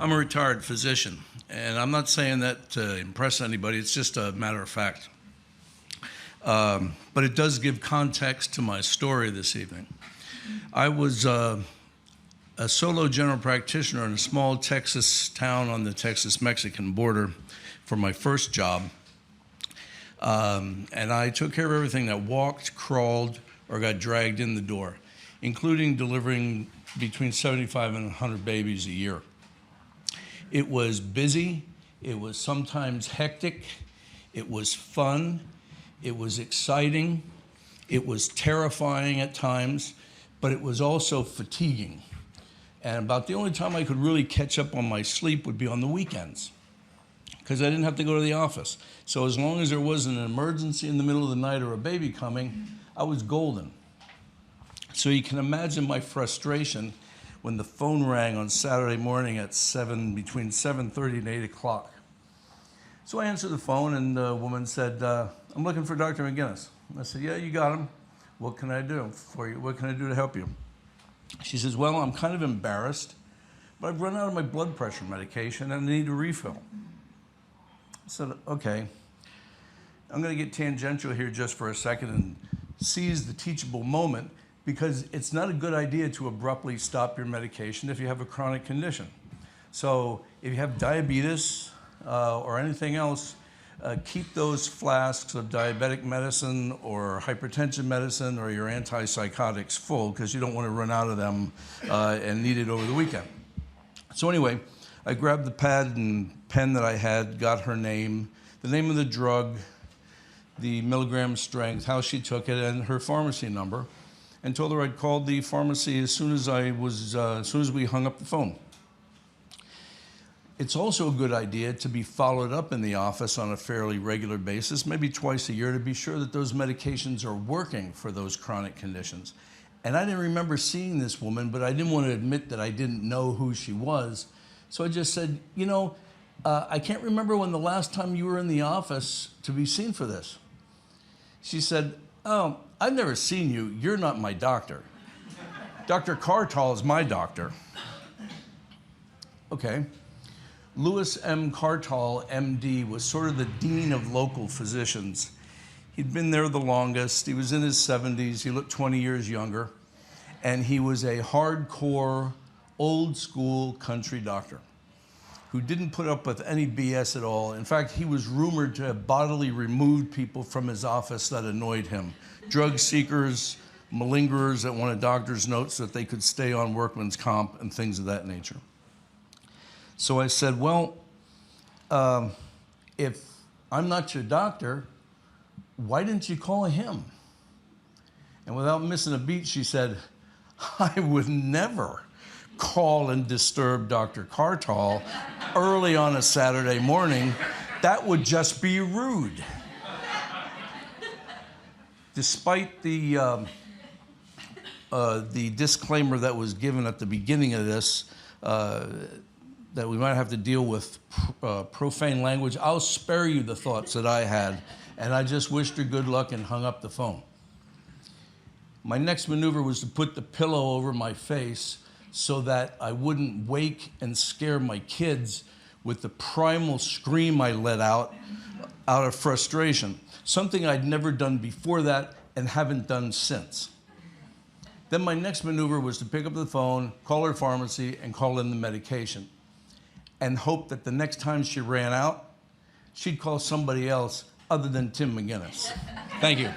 I'm a retired physician, and I'm not saying that to impress anybody, it's just a matter of fact. But it does give context to my story this evening. I was a solo general practitioner in a small Texas town on the Texas-Mexican border for my first job. And I took care of everything that walked, crawled, or got dragged in the door, including delivering between 75 and 100 babies a year. It was busy, it was sometimes hectic, it was fun, it was exciting, it was terrifying at times, but it was also fatiguing. And about the only time I could really catch up on my sleep would be on the weekends, because I didn't have to go to the office. So as long as there wasn't an emergency in the middle of the night or a baby coming, I was golden. So you can imagine my frustration when the phone rang on Saturday morning at between 7:30 and 8 o'clock. So I answered the phone, and the woman said, I'm looking for Dr. McGuinness. I said, yeah, you got him. What can I do for you? What can I do to help you? She says, well, I'm kind of embarrassed, but I've run out of my blood pressure medication and I need a refill. I said, okay. I'm going to get tangential here just for a second and seize the teachable moment, because it's not a good idea to abruptly stop your medication if you have a chronic condition. So if you have diabetes or anything else, keep those flasks of diabetic medicine or hypertension medicine or your antipsychotics full, because you don't want to run out of them and need it over the weekend. So anyway, I grabbed the pad and pen that I had, got her name, the name of the drug, the milligram strength, how she took it, and her pharmacy number, and told her I'd called the pharmacy as soon as we hung up the phone. It's also a good idea to be followed up in the office on a fairly regular basis, maybe twice a year, to be sure that those medications are working for those chronic conditions. And I didn't remember seeing this woman, but I didn't want to admit that I didn't know who she was. So I just said, you know, I can't remember when the last time you were in the office to be seen for this. She said, oh, I've never seen you. You're not my doctor. Dr. Cartall is my doctor. Okay. Louis M. Cartall, MD, was sort of the dean of local physicians. He'd been there the longest. He was in his 70s. He looked 20 years younger. And he was a hardcore, old-school country doctor who didn't put up with any BS at all. In fact, he was rumored to have bodily removed people from his office that annoyed him. Drug seekers, malingerers that wanted doctor's notes so that they could stay on workman's comp and things of that nature. So I said, well, if I'm not your doctor, why didn't you call him? And without missing a beat, she said, I would never call and disturb Dr. Cartall early on a Saturday morning. That would just be rude. Despite the disclaimer that was given at the beginning of this, that we might have to deal with profane language, I'll spare you the thoughts that I had, and I just wished her good luck and hung up the phone. My next maneuver was to put the pillow over my face so that I wouldn't wake and scare my kids with the primal scream I let out of frustration, something I'd never done before that and haven't done since. Then my next maneuver was to pick up the phone, call her pharmacy, and call in the medication, and hope that the next time she ran out, she'd call somebody else other than Tim McGuinness. Thank you.